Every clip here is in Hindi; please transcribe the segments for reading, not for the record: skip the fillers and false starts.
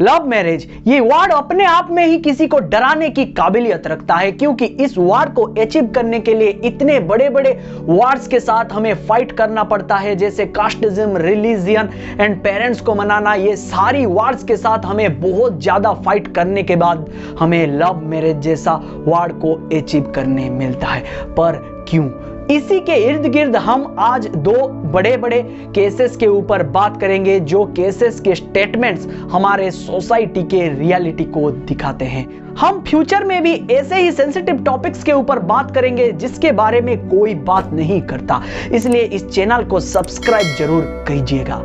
लव मैरिज ये वर्ड अपने आप में ही किसी को डराने की काबिलियत रखता है, क्योंकि इस वर्ड को अचीव करने के लिए इतने बड़े बड़े वर्ड्स के साथ हमें फाइट करना पड़ता है, जैसे कास्टिज्म, रिलीजियन एंड पेरेंट्स को मनाना। ये सारी वर्ड्स के साथ हमें बहुत ज्यादा फाइट करने के बाद हमें लव मैरिज जैसा वर्ड को अचीव करने मिलता है। पर क्यों? इसी के इर्द गिर्द हम आज दो बड़े बड़े केसेस के ऊपर बात करेंगे, जो केसेस के स्टेटमेंट्स हमारे सोसाइटी के रियलिटी को दिखाते हैं। हम फ्यूचर में भी ऐसे ही सेंसिटिव टॉपिक्स के ऊपर बात करेंगे जिसके बारे में कोई बात नहीं करता, इसलिए इस चैनल को सब्सक्राइब जरूर कीजिएगा।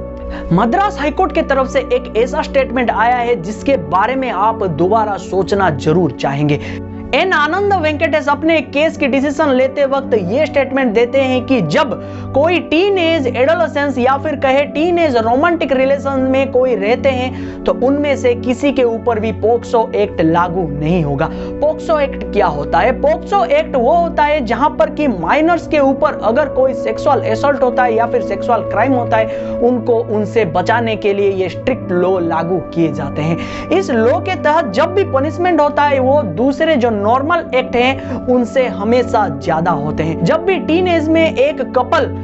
मद्रास हाईकोर्ट की तरफ से एक ऐसा स्टेटमेंट आया है जिसके बारे में आप दोबारा सोचना जरूर चाहेंगे। एन आनंद वेंकटेश अपने केस की डिसीजन लेते वक्त ये स्टेटमेंट देते हैं कि जब कोई टीन एज एडोलेसेंस या फिर कहे टीन एज रोमांटिक रिलेशन में कोई रहते हैं तो उनमें से किसी के ऊपर भी पोक्सो एक्ट लागू नहीं होगा। पोक्सो एक्ट क्या होता है? पोक्सो एक्ट वो होता है जहां पर कि माइनर्स के ऊपर अगर कोई सेक्सुअल असॉल्ट होता है या फिर सेक्सुअल क्राइम होता है, उनको उनसे बचाने के लिए ये स्ट्रिक्ट लॉ लागू किए जाते हैं। इस लॉ के तहत जब भी पनिशमेंट होता है वो दूसरे जो नॉर्मल एक्ट हैं उनसे हमेशा ज्यादा होते हैं। जब भी टीनेज में एक कपल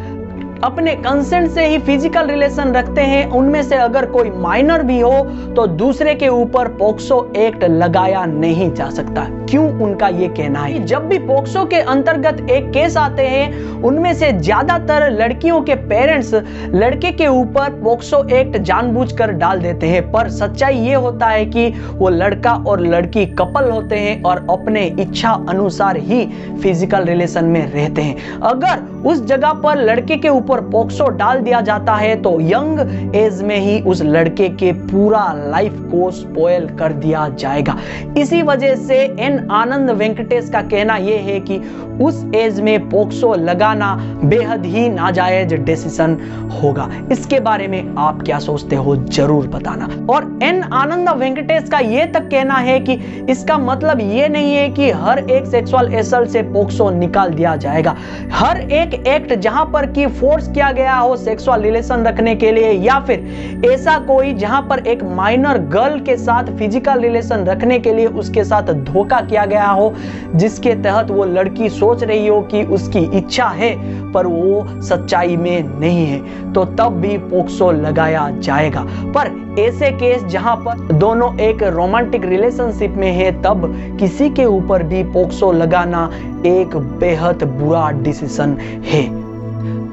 अपने कंसेंट से ही फिजिकल रिलेशन रखते हैं, उनमें से अगर कोई माइनर भी हो तो दूसरे के ऊपर पोक्सो एक्ट लगाया नहीं जा सकता। क्यों उनका ये कहना है? जब भी पोक्सो के अंतर्गत एक केस आते हैं, उनमें से ज्यादातर लड़कियों के पेरेंट्स लड़के के ऊपर पोक्सो एक्ट जानबूझकर डाल देते हैं, पर सच्चाई ये होता है कि वो लड़का और लड़की कपल होते हैं और अपने इच्छा अनुसार ही फिजिकल रिलेशन में रहते हैं। अगर उस जगह पर लड़के के ऊपर पोक्सो डाल दिया जाता है तो यंग एज में ही उस लड़के के पूरा लाइफ को स्पॉइल कर दिया जाएगा। इसी वजह से एन आनंद वेंकटेश का कहना यह है कि उस एज में पोक्सो लगाना बेहद ही नाजायज डिसीजन होगा। इसके बारे में आप क्या सोचते हो जरूर बताना। और एन आनंद वेंकटेश का यह तक कहना है कि इसका मतलब यह नहीं है कि हर एक सेक्सुअल असॉल्ट से पोक्सो निकाल दिया जाएगा। हर एक एक्ट जहां पर कि फोर्स किया गया हो सेक्सुअल रिलेशन रखने के लिए, या फिर ऐसा कोई जहां पर एक माइनर गर्ल के साथ फिजिकल रिलेशन रखने के लिए उसके साथ धोखा किया गया हो, जिसके तहत वो लड़की सोच रही हो कि उसकी इच्छा है पर वो सच्चाई में नहीं है, तो तब भी पोक्सो लगाया जाएगा। पर ऐसे केस जहां पर दोनों एक रोमांटिक रिलेशनशिप में है, तब किसी के ऊपर भी पोक्सो लगाना एक बेहद बुरा डिसीजन है।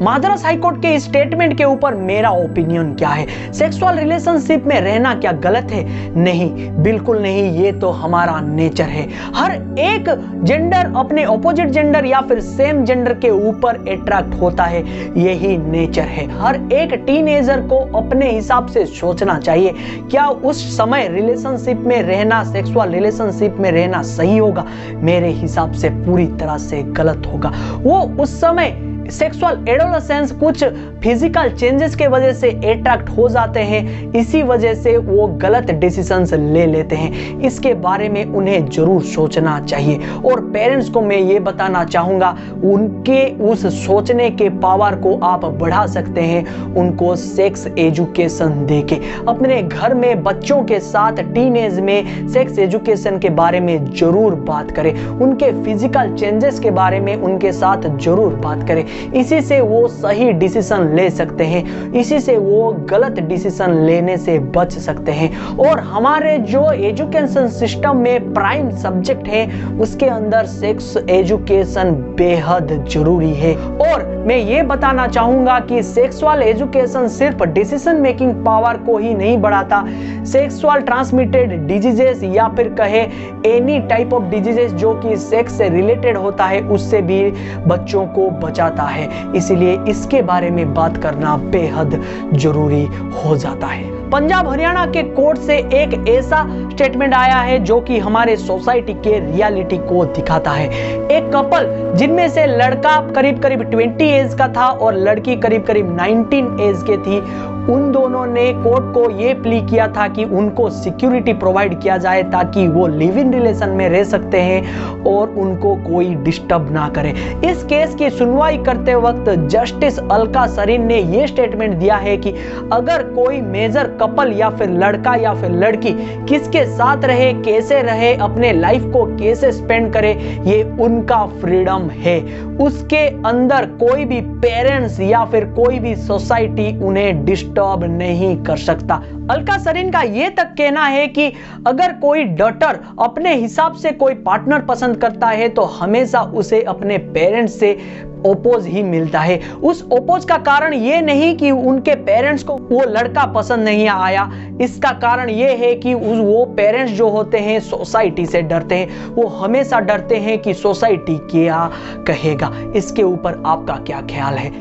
मद्रास हाईकोर्ट के स्टेटमेंट के ऊपर मेरा ओपिनियन क्या है? सेक्सुअल रिलेशनशिप में रहना क्या गलत है? नहीं, बिल्कुल नहीं। ये तो हमारा नेचर है। हर एक जेंडर अपने ऑपोजिट जेंडर या फिर सेम जेंडर के ऊपर अट्रैक्ट होता है, यही नेचर है। हर एक टीनेजर को अपने हिसाब से सोचना चाहिए, क्या उस समय रिलेशनशिप में रहना, सेक्सुअल रिलेशनशिप में रहना सही होगा? मेरे हिसाब से पूरी तरह से गलत होगा। वो उस समय सेक्सुअल एडोलेसेंस कुछ फिजिकल चेंजेस के वजह से अट्रैक्ट हो जाते हैं, इसी वजह से वो गलत डिसीजंस ले लेते हैं। इसके बारे में उन्हें जरूर सोचना चाहिए। और पेरेंट्स को मैं ये बताना चाहूंगा, उनके उस सोचने के पावर को आप बढ़ा सकते हैं उनको सेक्स एजुकेशन देके। अपने घर में बच्चों के साथ टीनेज में सेक्स एजुकेशन के बारे में जरूर बात करें, उनके फिजिकल चेंजेस के बारे में उनके साथ जरूर बात करें। इसी से वो सही डिसीजन ले सकते हैं, इसी से वो गलत डिसीजन लेने से बच सकते हैं। और हमारे जो एजुकेशन सिस्टम में प्राइम सब्जेक्ट है उसके अंदर सेक्स एजुकेशन बेहद जरूरी है। और मैं ये बताना चाहूंगा कि सेक्सुअल एजुकेशन सिर्फ डिसीजन मेकिंग पावर को ही नहीं बढ़ाता, सेक्सुअल ट्रांसमिटेड डिजीजेस या फिर कहे एनी टाइप ऑफ डिजीजेस जो कि सेक्स से रिलेटेड होता है उससे भी बच्चों को बचाता है। इसलिए इसके बारे में बात करना बेहद जरूरी हो जाता है। पंजाब हरियाणा के कोर्ट से एक ऐसा स्टेटमेंट आया है जो कि हमारे सोसाइटी के रियलिटी को दिखाता है। एक कपल जिनमें से लड़का करीब करीब 20 एज का था और लड़की करीब करीब 19 एज के थी, उन दोनों ने कोर्ट को ये प्ली किया था कि उनको सिक्योरिटी प्रोवाइड किया जाए ताकि वो लिव इन रिलेशन में रह सकते हैं और उनको कोई डिस्टर्ब ना करे। इस केस की सुनवाई करते वक्त जस्टिस अलका सरीन ने यह स्टेटमेंट दिया है कि अगर कोई मेजर कपल या फिर लड़का या फिर लड़की किसके साथ रहे, कैसे रहे, अपने लाइफ को कैसे स्पेंड करे, ये उनका फ्रीडम है। उसके अंदर कोई भी पेरेंट्स या फिर कोई भी सोसाइटी उन्हें डिस्टर्ब नहीं कर सकता। अलका सरीन का यह तक कहना है कि अगर कोई डॉटर अपने हिसाब से कोई पार्टनर पसंद करता है तो हमेशा उसे अपने पेरेंट्स से ओपोज ही मिलता है। उस ओपोज का कारण ये नहीं कि उनके पेरेंट्स को वो लड़का पसंद नहीं आया, इसका कारण ये है कि वो पेरेंट्स जो होते हैं सोसाइटी से डरते हैं। वो हमेशा डरते हैं कि सोसाइटी क्या कहेगा। इसके ऊपर आपका क्या ख्याल है?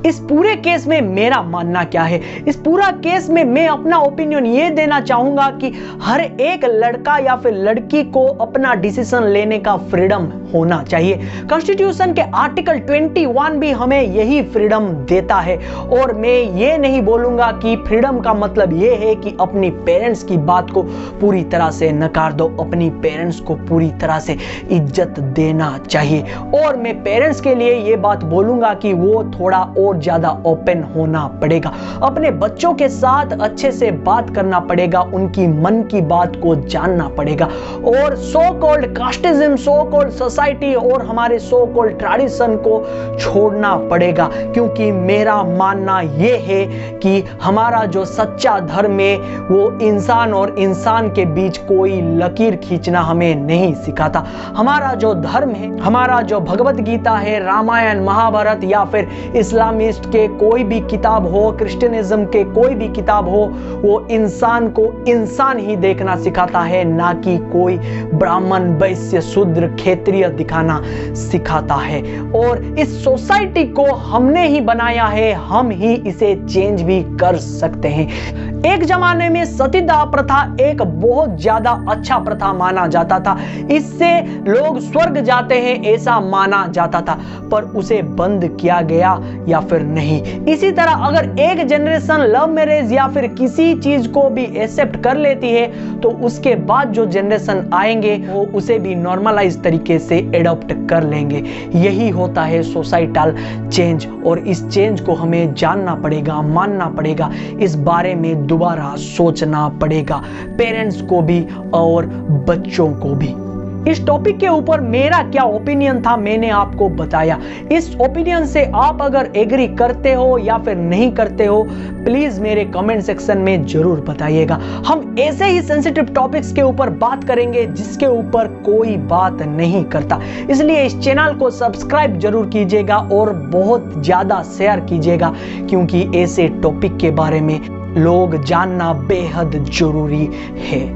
इस पूरे केस में मेरा मानना क्या है? इस पूरा केस में मैं अपना ओपिनियन ये देना चाहूंगा कि हर एक लड़का या फिर लड़की को अपना डिसीजन लेने का फ्रीडम होना चाहिए। कॉन्स्टिट्यूशन के आर्टिकल 21 भी हमें यही फ्रीडम देता है। और मैं ये नहीं बोलूंगा कि फ्रीडम का मतलब ये है कि अपनी पेरेंट्स की बात को पूरी तरह से नकार दो। अपनी पेरेंट्स को पूरी तरह से इज्जत देना चाहिए। और मैं पेरेंट्स के लिए ये बात बोलूंगा कि वो थोड़ा और ज्यादा ओपन होना पड़ेगा। अपने बच्चों के साथ अच्छे से बात करना पड़ेगा, उनकी मन की बात को जानना पड़ेगा। और so called casteism, so called society और हमारे सो कॉल्ड ट्रेडिशन को छोड़ना पड़ेगा। क्योंकि मेरा मानना यह है कि हमारा जो सच्चा धर्म है वो इंसान और इंसान के बीच कोई लकीर खींचना हमें नहीं सिखाता। हमारा जो धर्म है, हमारा जो भगवत गीता है, रामायण, महाभारत या फिर इस्लामिस्ट के कोई भी किताब हो, क्रिश्चियनिज्म के कोई भी किताब हो, वो इंसान को इंसान ही देखना सिखाता है, ना कि कोई ब्राह्मण, वैश्य, शूद्र, क्षेत्रीय दिखाना सिखाता है। और इस सोसाइटी को हमने ही बनाया है, हम ही इसे चेंज भी कर सकते हैं। एक जमाने में सतीदाह प्रथा एक बहुत ज्यादा अच्छा प्रथा माना जाता था। इससे लोग स्वर्ग जाते हैं ऐसा माना जाता था, पर उसे बंद किया गया या फिर नहीं। इसी तरह अगर एक जनरेशन लव मैरिज या फिर किसी चीज को भी एक्सेप्ट कर लेती है तो उसके बाद जो जनरेशन आएंगे वो उसे भी नॉर्मलाइज तरीके से एडॉप्ट कर लेंगे। यही होता है सोसाइटल चेंज। और इस चेंज को हमें जानना पड़ेगा, मानना पड़ेगा, इस बारे में दोबारा सोचना पड़ेगा, पेरेंट्स को भी और बच्चों को भी। इस टॉपिक के ऊपर मेरा क्या ओपिनियन था मैंने आपको बताया। इस ओपिनियन से आप अगर एग्री करते हो या फिर नहीं करते हो प्लीज मेरे कमेंट सेक्शन में जरूर बताइएगा। हम ऐसे ही सेंसिटिव टॉपिक्स के ऊपर बात करेंगे जिसके ऊपर कोई बात नहीं करता। इसलिए इस चैनल को सब्सक्राइब जरूर कीजिएगा और बहुत ज्यादा शेयर कीजिएगा, क्योंकि ऐसे टॉपिक के बारे में लोग जानना बेहद जरूरी है।